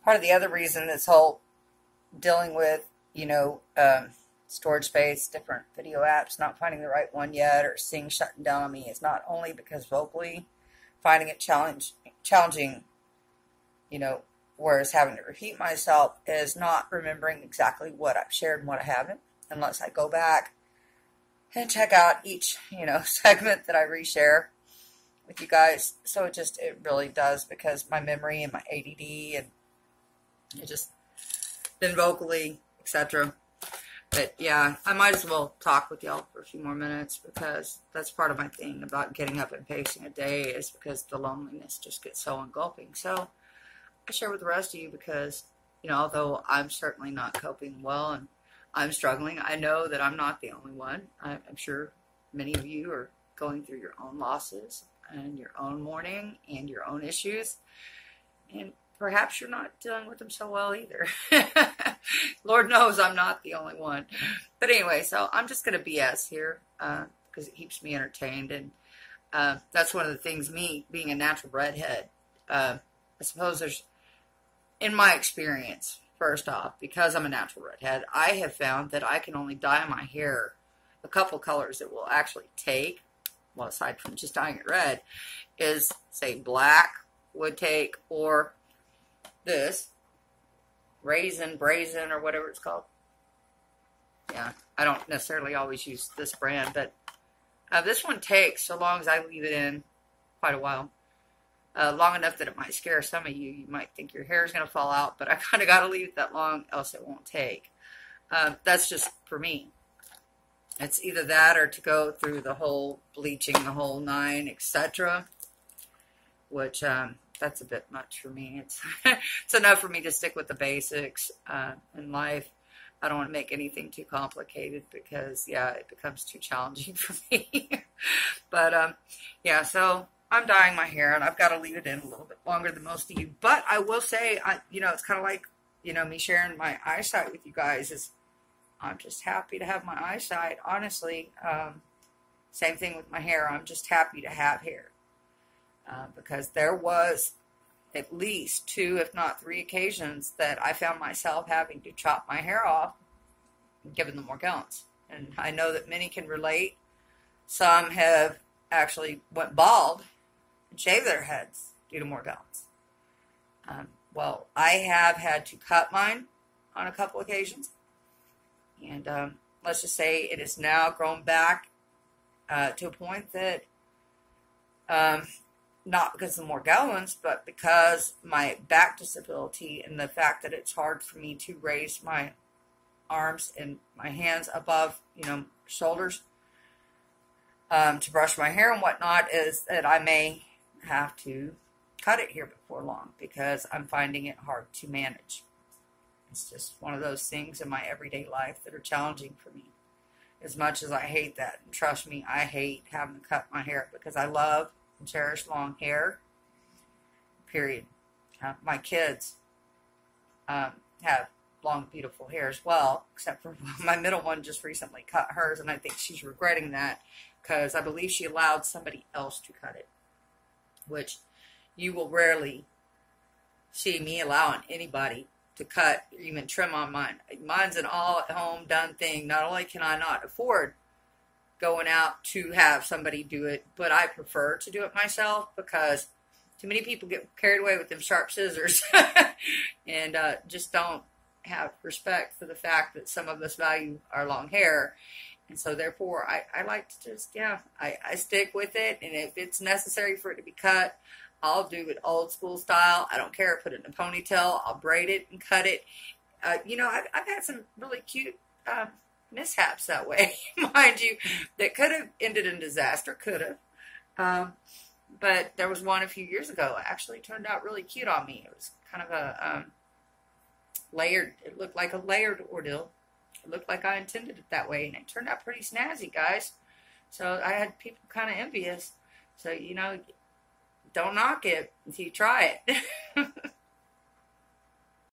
part of the other reason this whole dealing with, storage space, different video apps, not finding the right one yet, or seeing shutting down on me is not only because vocally finding it challenging, whereas having to repeat myself is not remembering exactly what I've shared and what I haven't, unless I go back and check out each, segment that I reshare with you guys. So it really does, because my memory and my ADD and it just been vocally, etc. But yeah, I might as well talk with y'all for a few more minutes, because that's part of my thing about getting up and pacing a day, is because the loneliness just gets so engulfing. So I share with the rest of you because, although I'm certainly not coping well and I'm struggling, I know that I'm not the only one. I'm sure many of you are going through your own losses and your own mourning and your own issues. And perhaps you're not dealing with them so well either. Lord knows I'm not the only one. But anyway, so I'm just going to BS here because it keeps me entertained. And that's one of the things, me being a natural redhead, I suppose there's, in my experience, first off, because I'm a natural redhead, I have found that I can only dye my hair a couple colors that will actually take, well, aside from just dyeing it red, is, say, black would take, or this brazen, or whatever it's called. Yeah, I don't necessarily always use this brand, but this one takes, so long as I leave it in quite a while. Long enough that it might scare some of you. You might think your hair is going to fall out, but I kind of got to leave it that long, else it won't take. That's just for me. It's either that or to go through the whole bleaching, the whole 9, etc., which that's a bit much for me. It's enough for me to stick with the basics in life. I don't want to make anything too complicated, because, yeah, it becomes too challenging for me. But, yeah, so I'm dyeing my hair, and I've got to leave it in a little bit longer than most of you. But I will say, it's kind of like, me sharing my eyesight with you guys is, I'm just happy to have my eyesight, honestly. Same thing with my hair. I'm just happy to have hair. Because there was at least 2, if not 3 occasions that I found myself having to chop my hair off and give them Morgellons. And I know that many can relate. Some have actually went bald and shaved their heads due to Morgellons. Well, I have had to cut mine on a couple occasions. And let's just say it has now grown back to a point that, not because of Morgellons, but because my back disability and the fact that it's hard for me to raise my arms and my hands above, shoulders to brush my hair and whatnot, is that I may have to cut it here before long, because I'm finding it hard to manage. It's just one of those things in my everyday life that are challenging for me. As much as I hate that, and trust me, I hate having to cut my hair, because I love and cherish long hair, period. My kids have long, beautiful hair as well, except for my middle one just recently cut hers, and I think she's regretting that, because I believe she allowed somebody else to cut it, which you will rarely see me allowing anybody to cut or even trim on mine. Mine's an all-at-home done thing. Not only can I not afford going out to have somebody do it, but I prefer to do it myself, because too many people get carried away with them sharp scissors and just don't have respect for the fact that some of us value our long hair. And so therefore I like to just, I stick with it, and if it's necessary for it to be cut, I'll do it old school style. I don't care. Put it in a ponytail. I'll braid it and cut it. I've had some really cute mishaps that way, mind you, that could have ended in disaster. Could have. But there was one a few years ago. It actually turned out really cute on me. It was kind of a layered. It looked like a layered ordeal. It looked like I intended it that way, and it turned out pretty snazzy, guys. So I had people kind of envious. So, don't knock it until you try it.